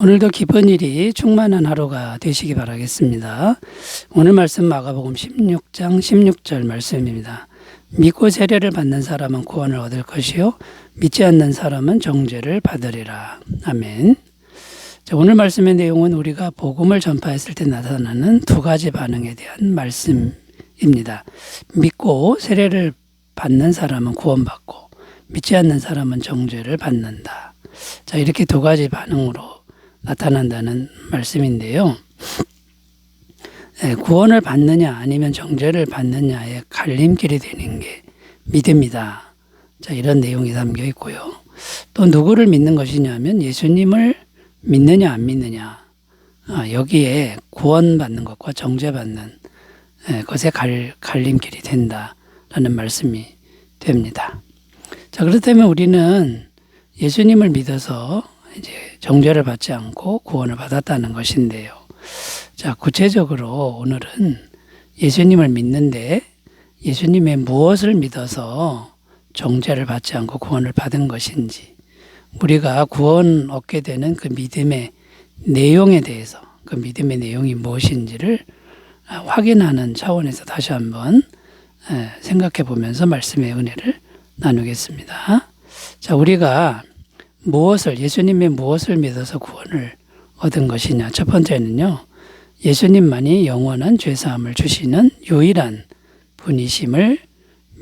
오늘도 기쁜 일이 충만한 하루가 되시기 바라겠습니다. 오늘 말씀 마가복음 16장 16절 말씀입니다. 믿고 세례를 받는 사람은 구원을 얻을 것이요 믿지 않는 사람은 정죄를 받으리라. 아멘. 자, 오늘 말씀의 내용은 우리가 복음을 전파했을 때 나타나는 두 가지 반응에 대한 말씀입니다. 믿고 세례를 받는 사람은 구원받고 믿지 않는 사람은 정죄를 받는다. 자, 이렇게 두 가지 반응으로 나타난다는 말씀인데요. 구원을 받느냐 아니면 정죄를 받느냐의 갈림길이 되는 게 믿음이다. 자, 이런 내용이 담겨 있고요. 또 누구를 믿는 것이냐면 예수님을 믿느냐 안 믿느냐, 여기에 구원받는 것과 정죄받는 것의 갈림길이 된다라는 말씀이 됩니다. 자, 그렇다면 우리는 예수님을 믿어서 이제 정죄를 받지 않고 구원을 받았다는 것인데요. 자, 구체적으로 오늘은 예수님을 믿는데 예수님의 무엇을 믿어서 정죄를 받지 않고 구원을 받은 것인지, 우리가 구원 얻게 되는 그 믿음의 내용에 대해서, 그 믿음의 내용이 무엇인지를 확인하는 차원에서 다시 한번 생각해 보면서 말씀의 은혜를 나누겠습니다. 자, 우리가 예수님의 무엇을 믿어서 구원을 얻은 것이냐. 첫 번째는요, 예수님만이 영원한 죄사함을 주시는 유일한 분이심을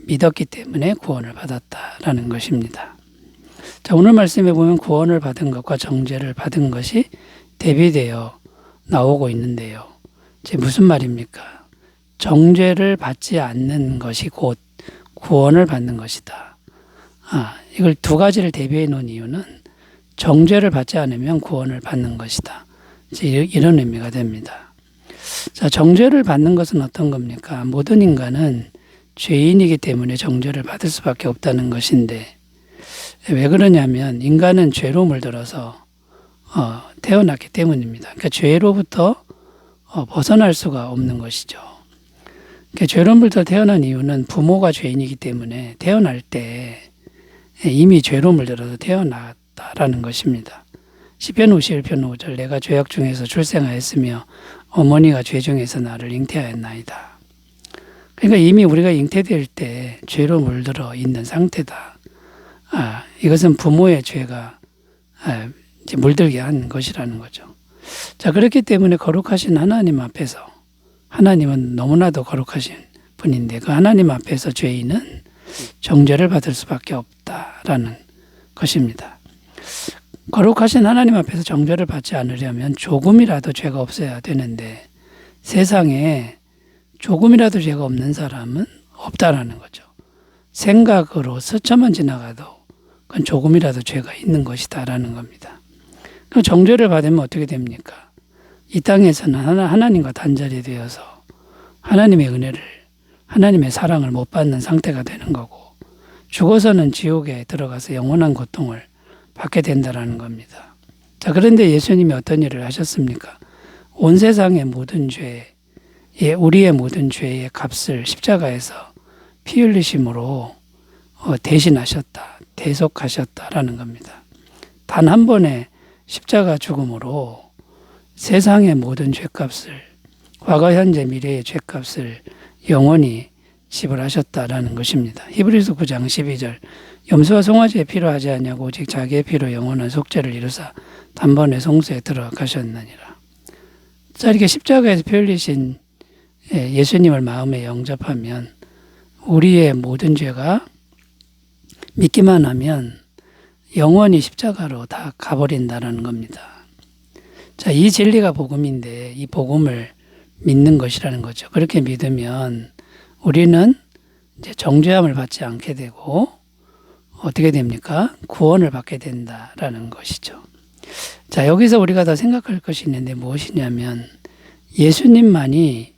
믿었기 때문에 구원을 받았다라는 것입니다. 자, 오늘 말씀에 보면 구원을 받은 것과 정죄를 받은 것이 대비되어 나오고 있는데요. 이제 무슨 말입니까? 정죄를 받지 않는 것이 곧 구원을 받는 것이다. 이걸 두 가지를 대비해 놓은 이유는 정죄를 받지 않으면 구원을 받는 것이다. 이런 의미가 됩니다. 자, 정죄를 받는 것은 어떤 겁니까? 모든 인간은 죄인이기 때문에 정죄를 받을 수밖에 없다는 것인데, 왜 그러냐면 인간은 죄로 물들어서 태어났기 때문입니다. 그러니까 죄로부터 벗어날 수가 없는 것이죠. 그러니까 죄로 물들어 태어난 이유는 부모가 죄인이기 때문에 태어날 때 이미 죄로 물들어서 태어났다라는 것입니다. 시편 51편 5절, 내가 죄악 중에서 출생하였으며 어머니가 죄 중에서 나를 잉태하였나이다. 그러니까 이미 우리가 잉태될 때 죄로 물들어 있는 상태다. 이것은 부모의 죄가 이제 물들게 한 것이라는 거죠. 자, 그렇기 때문에 거룩하신 하나님 앞에서, 하나님은 너무나도 거룩하신 분인데 그 하나님 앞에서 죄인은 정죄를 받을 수밖에 없다라는 것입니다. 거룩하신 하나님 앞에서 정죄를 받지 않으려면 조금이라도 죄가 없어야 되는데 세상에 조금이라도 죄가 없는 사람은 없다라는 거죠. 생각으로 스쳐만 지나가도 그건 조금이라도 죄가 있는 것이다라는 겁니다. 그럼 정죄를 받으면 어떻게 됩니까? 이 땅에서는 하나님과 단절이 되어서 하나님의 은혜를, 하나님의 사랑을 못 받는 상태가 되는 거고, 죽어서는 지옥에 들어가서 영원한 고통을 받게 된다는 겁니다. 자, 그런데 예수님이 어떤 일을 하셨습니까? 온 세상의 모든 죄, 우리의 모든 죄의 값을 십자가에서 피 흘리심으로 대신하셨다, 대속하셨다라는 겁니다. 단 한 번의 십자가 죽음으로 세상의 모든 죄값을, 과거, 현재, 미래의 죄값을 영원히 지불하셨다라는 것입니다. 히브리서 9장 12절, 염소와 송아지의 피로 하지 아니하고 오직 자기의 피로 영원한 속죄를 이루사 단번에 성소에 들어가셨느니라. 자, 이렇게 십자가에서 피 흘리신 예수님을 마음에 영접하면 우리의 모든 죄가 믿기만 하면 영원히 십자가로 다 가버린다는 겁니다. 자, 이 진리가 복음인데 이 복음을 믿는 것이라는 거죠. 그렇게 믿으면 우리는 이제 정죄함을 받지 않게 되고 어떻게 됩니까? 구원을 받게 된다라는 것이죠. 자, 여기서 우리가 더 생각할 것이 있는데 무엇이냐면 예수님만이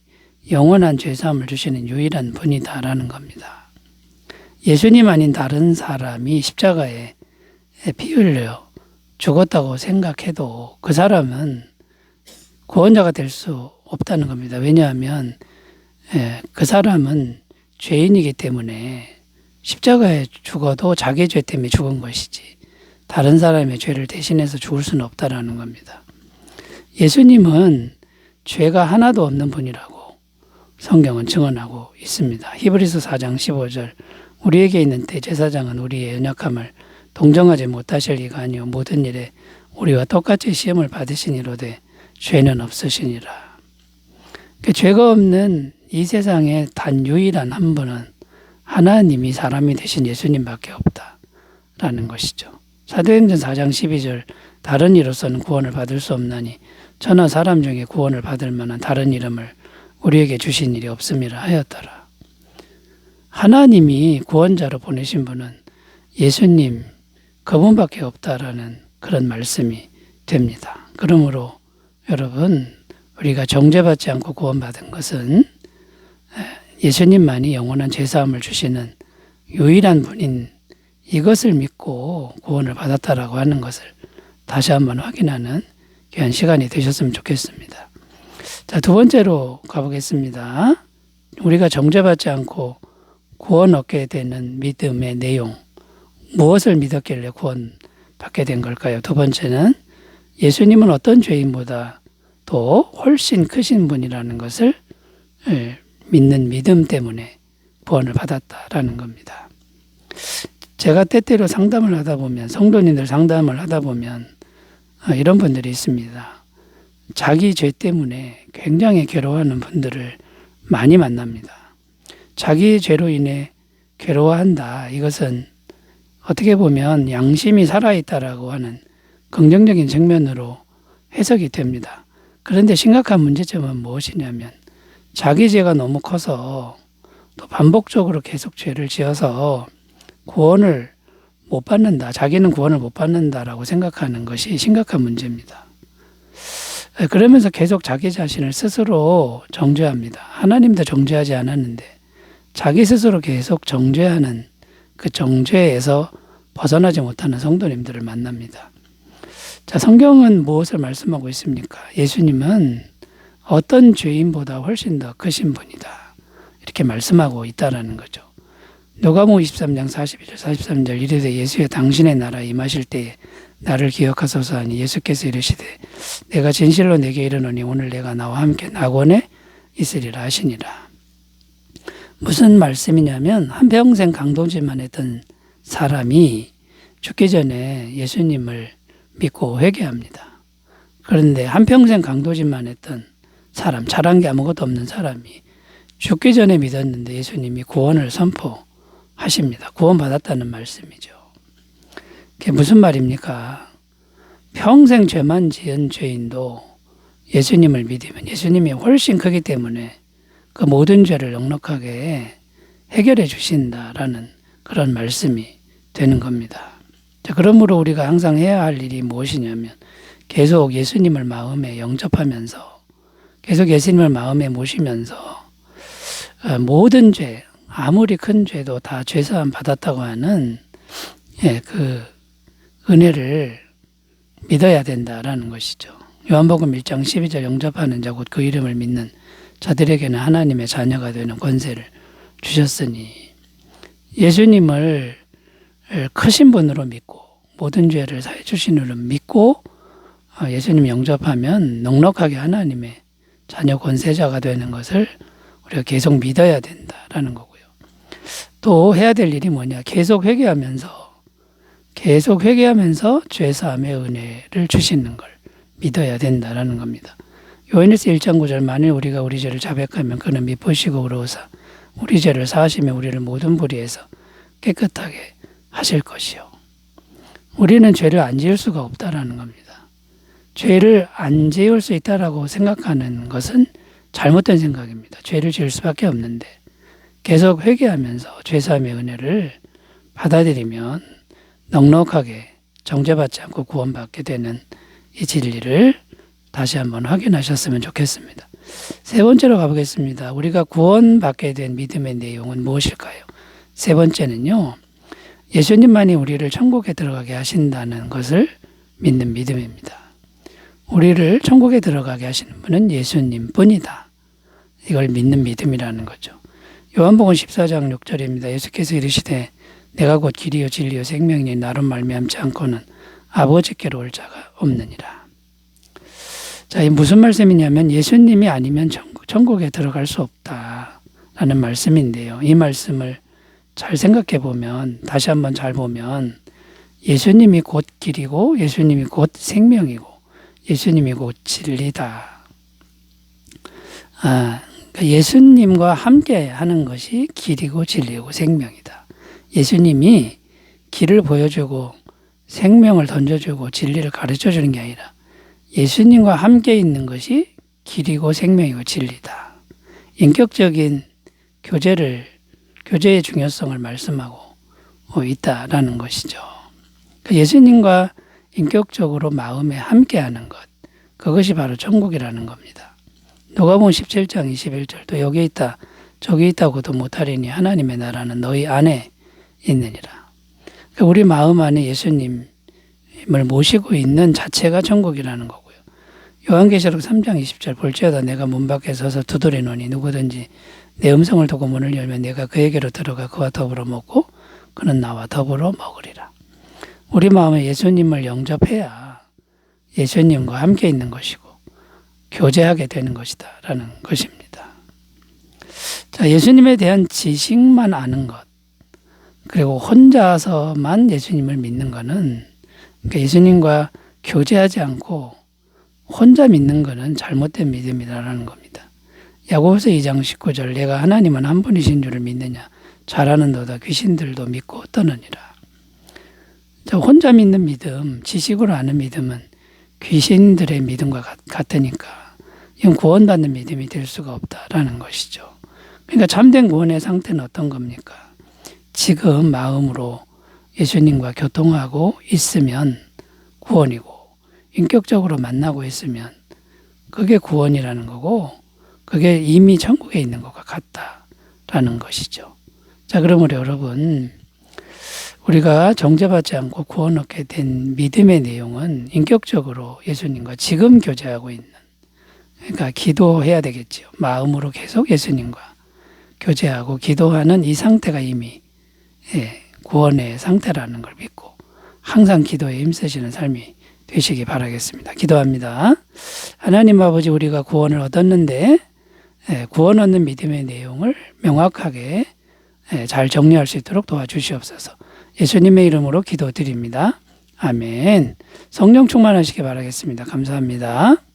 영원한 죄사함을 주시는 유일한 분이다라는 겁니다. 예수님 아닌 다른 사람이 십자가에 피 흘려 죽었다고 생각해도 그 사람은 구원자가 될 수 없다는 겁니다. 왜냐하면 그 사람은 죄인이기 때문에 십자가에 죽어도 자기 죄 때문에 죽은 것이지 다른 사람의 죄를 대신해서 죽을 수는 없다라는 겁니다. 예수님은 죄가 하나도 없는 분이라고 성경은 증언하고 있습니다. 히브리서 4장 15절 우리에게 있는 대제사장은 우리의 연약함을 동정하지 못하실 이가 아니요 모든 일에 우리와 똑같이 시험을 받으시니로되 죄는 없으시니라. 죄가 없는 이 세상에 단 유일한 한 분은 하나님이 사람이 되신 예수님밖에 없다라는 것이죠. 사도행전 4장 12절 다른 이로서는 구원을 받을 수 없나니 저나 사람 중에 구원을 받을 만한 다른 이름을 우리에게 주신 일이 없음이라 하였더라. 하나님이 구원자로 보내신 분은 예수님 그분밖에 없다라는 그런 말씀이 됩니다. 그러므로 여러분 우리가 정죄받지 않고 구원받은 것은 예수님만이 영원한 죄사함을 주시는 유일한 분인 이것을 믿고 구원을 받았다라고 하는 것을 다시 한번 확인하는 귀한 시간이 되셨으면 좋겠습니다. 자, 두 번째로 가보겠습니다. 우리가 정죄받지 않고 구원 얻게 되는 믿음의 내용, 무엇을 믿었길래 구원받게 된 걸까요? 두 번째는 예수님은 어떤 죄인보다 더 훨씬 크신 분이라는 것을 믿는 믿음 때문에 구원을 받았다라는 겁니다. 제가 때때로 상담을 하다 보면, 성도님들 상담을 하다 보면 이런 분들이 있습니다. 자기 죄 때문에 굉장히 괴로워하는 분들을 많이 만납니다. 자기 죄로 인해 괴로워한다. 이것은 어떻게 보면 양심이 살아있다라고 하는 긍정적인 측면으로 해석이 됩니다. 그런데 심각한 문제점은 무엇이냐면 자기 죄가 너무 커서 또 반복적으로 계속 죄를 지어서 구원을 못 받는다. 자기는 구원을 못 받는다라고 생각하는 것이 심각한 문제입니다. 그러면서 계속 자기 자신을 스스로 정죄합니다. 하나님도 정죄하지 않았는데 자기 스스로 계속 정죄하는 그 정죄에서 벗어나지 못하는 성도님들을 만납니다. 자, 성경은 무엇을 말씀하고 있습니까? 예수님은 어떤 죄인보다 훨씬 더 크신 분이다. 이렇게 말씀하고 있다라는 거죠. 누가복음 23장 42절 43절 이르되 예수여 당신의 나라에 임하실 때에 나를 기억하소서 하니 예수께서 이르시되 내가 진실로 내게 이르노니 오늘 내가 나와 함께 낙원에 있으리라 하시니라. 무슨 말씀이냐면 한평생 강도질만 했던 사람이 죽기 전에 예수님을 믿고 회개합니다. 그런데 한평생 강도질만 했던 사람, 잘한 게 아무것도 없는 사람이 죽기 전에 믿었는데 예수님이 구원을 선포하십니다. 구원받았다는 말씀이죠. 그게 무슨 말입니까? 평생 죄만 지은 죄인도 예수님을 믿으면 예수님이 훨씬 크기 때문에 그 모든 죄를 넉넉하게 해결해 주신다라는 그런 말씀이 되는 겁니다. 자, 그러므로 우리가 항상 해야 할 일이 무엇이냐면 계속 예수님을 마음에 영접하면서 계속 예수님을 마음에 모시면서 모든 죄, 아무리 큰 죄도 다 죄사함 받았다고 하는 그 은혜를 믿어야 된다라는 것이죠. 요한복음 1장 12절 영접하는 자 곧 그 이름을 믿는 자들에게는 하나님의 자녀가 되는 권세를 주셨으니 예수님을 크신 분으로 믿고 모든 죄를 사해 주신 분으로 믿고 예수님 영접하면 넉넉하게 하나님의 자녀 권세자가 되는 것을 우리가 계속 믿어야 된다라는 거고요. 또 해야 될 일이 뭐냐? 계속 회개하면서 죄사함의 은혜를 주시는 걸 믿어야 된다라는 겁니다. 요한일서 1장 9절 만일 우리가 우리 죄를 자백하면 그는 미쁘시고 의로우사 우리 죄를 사하시며 우리를 모든 불의에서 깨끗하게 하실 것이요. 우리는 죄를 안 지을 수가 없다라는 겁니다. 죄를 안 지을 수 있다라고 생각하는 것은 잘못된 생각입니다. 죄를 지을 수밖에 없는데 계속 회개하면서 죄사함의 은혜를 받아들이면 넉넉하게 정죄받지 않고 구원받게 되는 이 진리를 다시 한번 확인하셨으면 좋겠습니다. 세 번째로 가보겠습니다. 우리가 구원받게 된 믿음의 내용은 무엇일까요? 세 번째는요. 예수님만이 우리를 천국에 들어가게 하신다는 것을 믿는 믿음입니다. 우리를 천국에 들어가게 하시는 분은 예수님 뿐이다. 이걸 믿는 믿음이라는 거죠. 요한복음 14장 6절입니다. 예수께서 이르시되 내가 곧 길이요 진리요 생명이니 나로 말미암지 않고는 아버지께로 올 자가 없느니라. 자, 이 무슨 말씀이냐면 예수님이 아니면 천국에 들어갈 수 없다라는 말씀인데요. 이 말씀을 잘 생각해 보면, 다시 한번 잘 보면 예수님이 곧 길이고 예수님이 곧 생명이고 예수님이 곧 진리다. 그러니까 예수님과 함께 하는 것이 길이고 진리고 생명이다. 예수님이 길을 보여주고 생명을 던져주고 진리를 가르쳐주는 게 아니라 예수님과 함께 있는 것이 길이고 생명이고 진리다. 인격적인 교제의 중요성을 말씀하고 있다라는 것이죠. 예수님과 인격적으로 마음에 함께하는 것, 그것이 바로 천국이라는 겁니다. 누가복음 17장 21절도 여기 있다 저기 있다고도 못하리니 하나님의 나라는 너희 안에 있느니라. 우리 마음 안에 예수님을 모시고 있는 자체가 천국이라는 거고요. 요한계시록 3장 20절 볼지어다 내가 문 밖에 서서 두드리노니 누구든지 내 음성을 듣고 문을 열면 내가 그에게로 들어가 그와 더불어 먹고 그는 나와 더불어 먹으리라. 우리 마음에 예수님을 영접해야 예수님과 함께 있는 것이고 교제하게 되는 것이다 라는 것입니다. 자, 예수님에 대한 지식만 아는 것, 그리고 혼자서만 예수님을 믿는 것은, 그러니까 예수님과 교제하지 않고 혼자 믿는 것은 잘못된 믿음이라는 겁니다. 야고보서 2장 19절 내가 하나님은 한 분이신 줄을 믿느냐 잘하는도다 귀신들도 믿고 떠느니라. 자, 혼자 믿는 믿음, 지식으로 아는 믿음은 귀신들의 믿음과 같으니까 이건 구원받는 믿음이 될 수가 없다라는 것이죠. 그러니까 참된 구원의 상태는 어떤 겁니까? 지금 마음으로 예수님과 교통하고 있으면 구원이고 인격적으로 만나고 있으면 그게 구원이라는 거고 그게 이미 천국에 있는 것과 같다라는 것이죠. 자, 그러므로 여러분 우리가 정죄받지 않고 구원 얻게 된 믿음의 내용은 인격적으로 예수님과 지금 교제하고 있는, 그러니까 기도해야 되겠죠. 마음으로 계속 예수님과 교제하고 기도하는 이 상태가 이미 구원의 상태라는 걸 믿고 항상 기도에 힘쓰시는 삶이 되시기 바라겠습니다. 기도합니다. 하나님 아버지, 우리가 구원을 얻었는데 구원 얻는 믿음의 내용을 명확하게 잘 정리할 수 있도록 도와주시옵소서. 예수님의 이름으로 기도드립니다. 아멘. 성령 충만하시기 바라겠습니다. 감사합니다.